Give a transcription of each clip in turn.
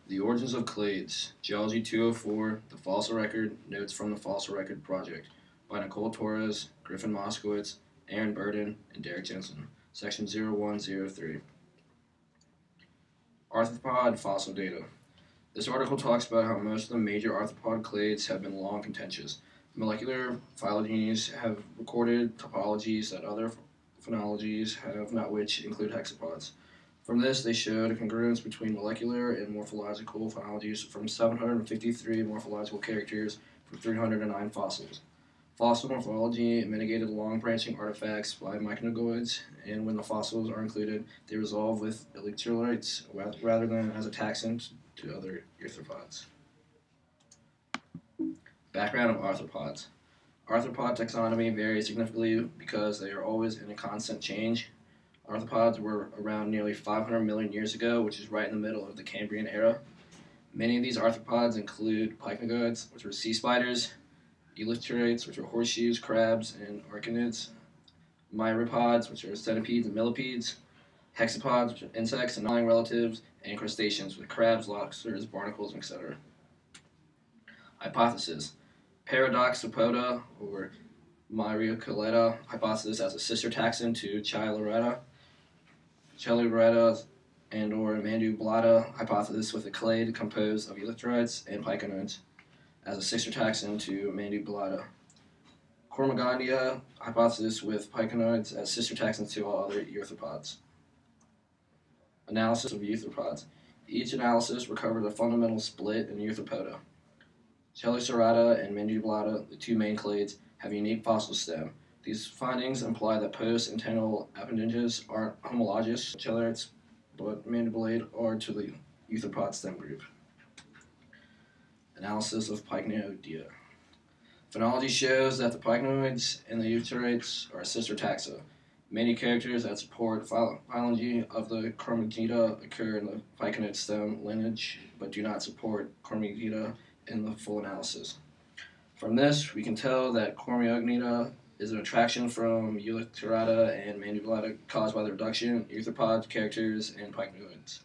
The Origins of Clades, Geology 204, The Fossil Record, Notes from the Fossil Record Project, by Nicole Torres, Griffin Moskowitz, Erin, and Derek Jensen, Section 0103. Arthropod Fossil Data. This article talks about how most of the major arthropod clades have been long contentious. Molecular phylogenies have recorded topologies that other phenologies have not, which include hexapods. From this, they showed a congruence between molecular and morphological phenologies from 753 morphological characters from 309 fossils. Fossil morphology mitigated long-branching artifacts by myconoids, and when the fossils are included, they resolve with electrolytes rather than as a taxon to other arthropods. Background of arthropods. Arthropod taxonomy varies significantly because they are always in a constant change. Arthropods were around nearly 500 million years ago, which is right in the middle of the Cambrian era. Many of these arthropods include pycnoids, which were sea spiders, electrolytes, which are horseshoes, crabs, and arachnids, myriapods, which are centipedes and millipedes, hexapods, which are insects and gnawing relatives, and crustaceans, with crabs, lobsters, barnacles, etc. Hypothesis. Paradoxopoda, or Myriacoleta hypothesis as a sister taxon to Chilurata and or Mandibulata hypothesis with a clade composed of electrolytes and pycnoids as a sister taxon to Mandibulata. Cormagondia hypothesis with pycnoids as sister taxons to all other arthropods. Analysis of arthropods. Each analysis recovered a fundamental split in Arthropoda. Chilurata and Mandibulata, the two main clades, have a unique fossil stem. These findings imply that post-antennal appendages aren't homologous to Chilurates, but mandibulate are to the arthropod stem group. Analysis of Pycnoidea. Phenology shows that the pycnoids and the electrolytes are sister taxa. Many characters that support phylogeny of the Cormygida occur in the pycnoid stem lineage, but do not support Cormygida in the full analysis. From this, we can tell that Cormygida is an attraction from Electorata and Mandibulata caused by the reduction in arthropod characters and pycnoids.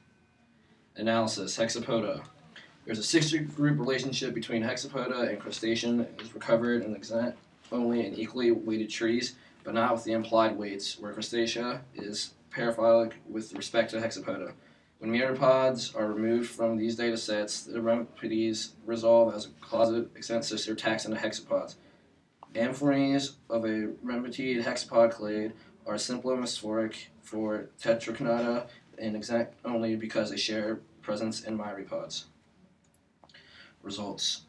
Analysis. Hexapoda. There's a 6-group relationship between hexapoda and crustacean that is recovered in extant only in equally weighted trees, but not with the implied weights, where crustacea is paraphyletic with respect to hexapoda. When myriapods are removed from these data sets, the remipeds resolve as a closet extant sister taxon to hexapods. Amphores of a remiped hexapod clade are simplomorphic for tetraconata and extant only because they share presence in myriapods. Results.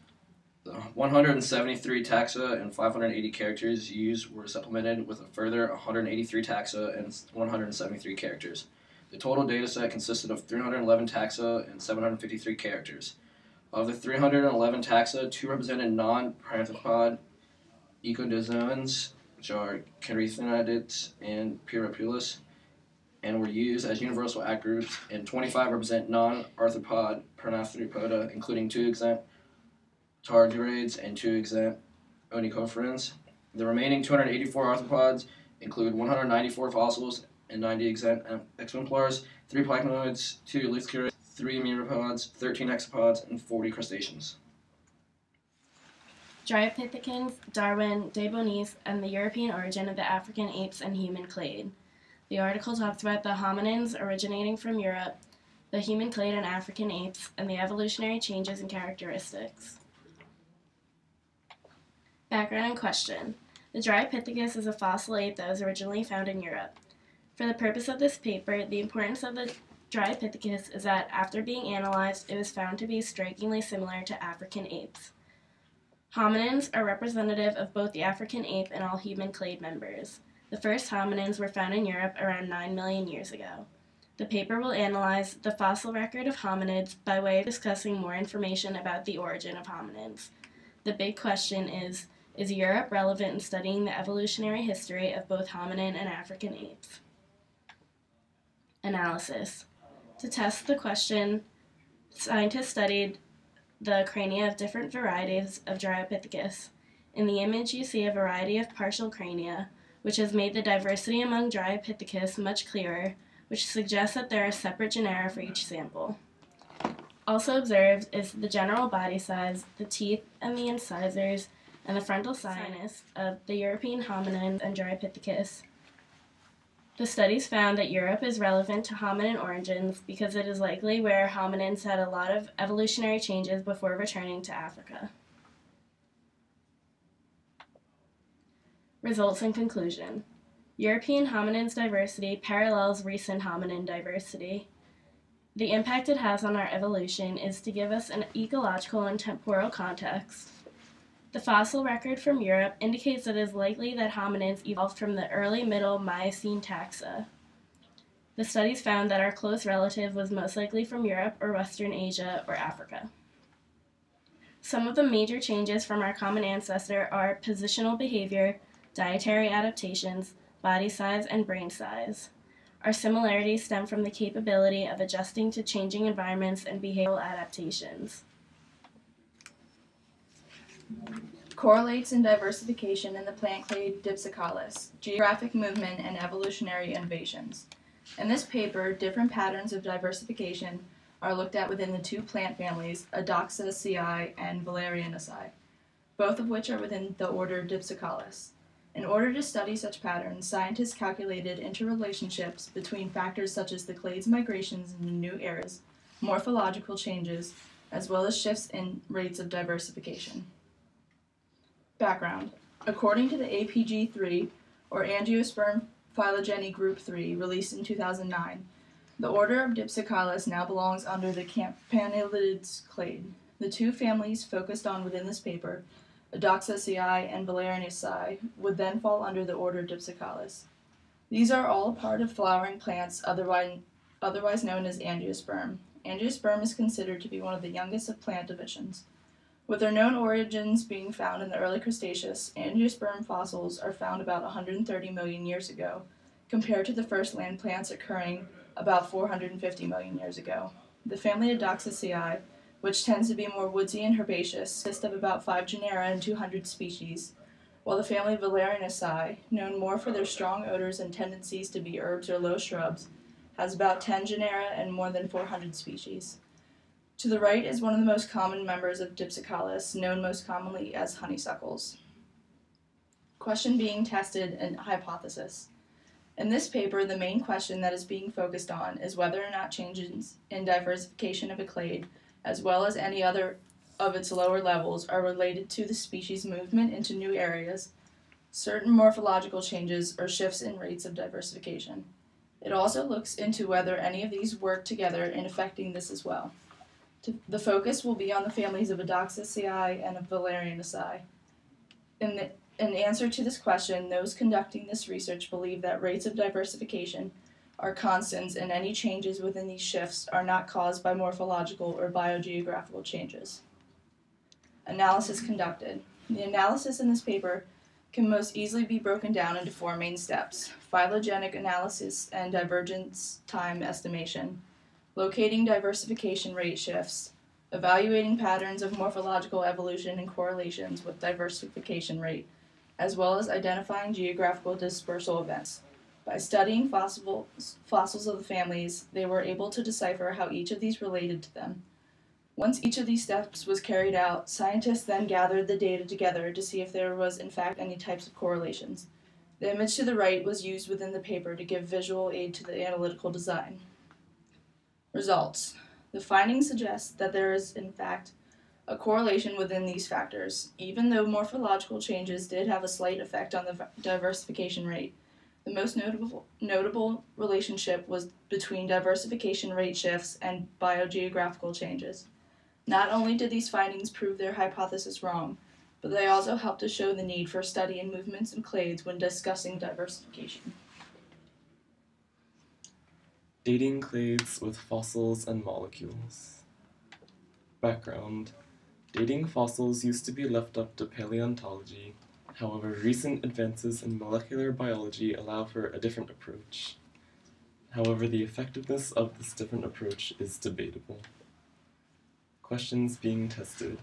The 173 taxa and 580 characters used were supplemented with a further 183 taxa and 173 characters. The total dataset consisted of 311 taxa and 753 characters. Of the 311 taxa, 2 represented non-paranthropod ecodozoans, which are Carythinidates and Pirie, and were used as universal outgroups, and 25 represent non-arthropod Paranthropoda, including 2 extant tardigrades and 2 extant onychophorans. The remaining 284 arthropods include 194 fossils and 90 extant exemplars, 3 pycnoids, 2 electrolytes, 3 myriapods, 13 hexapods, and 40 crustaceans. Dryopithecines, Darwin, De Bonis, and the European origin of the African apes and human clade. The article talks about the hominins originating from Europe, the human clade and African apes, and the evolutionary changes and characteristics. Background and question. The Dryopithecus is a fossil ape that was originally found in Europe. For the purpose of this paper, the importance of the Dryopithecus is that after being analyzed, it was found to be strikingly similar to African apes. Hominins are representative of both the African ape and all human clade members. The first hominins were found in Europe around 9 million years ago. The paper will analyze the fossil record of hominids by way of discussing more information about the origin of hominins. The big question is Europe relevant in studying the evolutionary history of both hominin and African apes? Analysis. To test the question, scientists studied the crania of different varieties of Dryopithecus. In the image, you see a variety of partial crania, which has made the diversity among Dryopithecus much clearer, which suggests that there are separate genera for each sample. Also observed is the general body size, the teeth and the incisors, and the frontal sinus of the European hominins and Drypithecus. The studies found that Europe is relevant to hominin origins because it is likely where hominins had a lot of evolutionary changes before returning to Africa. Results and conclusion. European hominins diversity parallels recent hominin diversity. The impact it has on our evolution is to give us an ecological and temporal context. The fossil record from Europe indicates that it is likely that hominins evolved from the early middle Miocene taxa. The studies found that our close relative was most likely from Europe or Western Asia or Africa. Some of the major changes from our common ancestor are positional behavior, dietary adaptations, body size, and brain size. Our similarities stem from the capability of adjusting to changing environments and behavioral adaptations. Correlates and diversification in the plant clade Dipsacales, geographic movement and evolutionary innovations. In this paper, different patterns of diversification are looked at within the two plant families, Donoghue and Valerianaceae, both of which are within the order Dipsacales. In order to study such patterns, scientists calculated interrelationships between factors such as the clade's migrations into new areas, morphological changes, as well as shifts in rates of diversification. Background. According to the APG3, or Angiosperm Phylogeny Group 3, released in 2009, the order of Dipsacales now belongs under the Campanilids clade. The two families focused on within this paper, Donoghue and Valerianaceae, would then fall under the order Dipsacales. These are all a part of flowering plants, otherwise known as angiosperm. Angiosperm is considered to be one of the youngest of plant divisions. With their known origins being found in the early Cretaceous, angiosperm fossils are found about 130 million years ago, compared to the first land plants occurring about 450 million years ago. The family Donoghue, which tends to be more woodsy and herbaceous, consists of about 5 genera and 200 species, while the family Valerianaceae, known more for their strong odors and tendencies to be herbs or low shrubs, has about 10 genera and more than 400 species. To the right is one of the most common members of Dipsacales, known most commonly as honeysuckles. Question being tested and hypothesis. In this paper, the main question that is being focused on is whether or not changes in diversification of a clade, as well as any other of its lower levels, are related to the species' movement into new areas, certain morphological changes, or shifts in rates of diversification. It also looks into whether any of these work together in affecting this as well. The focus will be on the families of Donoghue and of Valerianaceae. In answer to this question, those conducting this research believe that rates of diversification are constants and any changes within these shifts are not caused by morphological or biogeographical changes. Analysis conducted. The analysis in this paper can most easily be broken down into 4 main steps: phylogenetic analysis and divergence time estimation, locating diversification rate shifts, evaluating patterns of morphological evolution and correlations with diversification rate, as well as identifying geographical dispersal events. By studying fossils of the families, they were able to decipher how each of these related to them. Once each of these steps was carried out, scientists then gathered the data together to see if there was in fact any types of correlations. The image to the right was used within the paper to give visual aid to the analytical design. Results. The findings suggest that there is in fact a correlation within these factors, even though morphological changes did have a slight effect on the diversification rate. The most notable relationship was between diversification rate shifts and biogeographical changes. Not only did these findings prove their hypothesis wrong, but they also helped to show the need for studying movements in clades when discussing diversification. Dating clades with fossils and molecules. Background. Dating fossils used to be left up to paleontology. However, recent advances in molecular biology allow for a different approach. However, the effectiveness of this different approach is debatable. Questions being tested.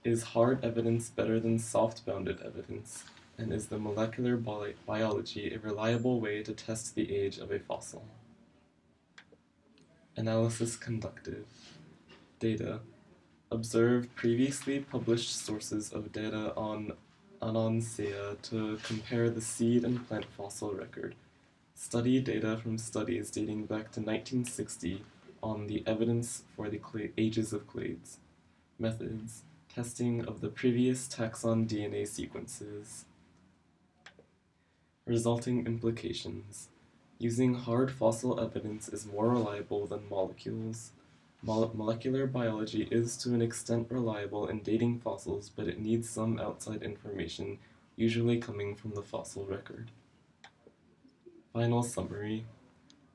Is hard evidence better than soft-bounded evidence? And is the molecular biology a reliable way to test the age of a fossil? Analysis conducted. Data. Observe previously published sources of data on Annonaceae to compare the seed and plant fossil record. Study data from studies dating back to 1960 on the evidence for the ages of clades. Methods. Testing of the previous taxon DNA sequences. Resulting implications. Using hard fossil evidence is more reliable than molecules. Molecular biology is to an extent reliable in dating fossils, but it needs some outside information, usually coming from the fossil record. Final summary.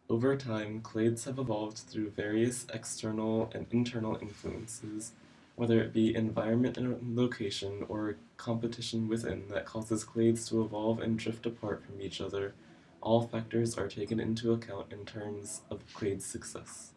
Over time, clades have evolved through various external and internal influences, whether it be environment and location or competition within that causes clades to evolve and drift apart from each other. All factors are taken into account in terms of clade success.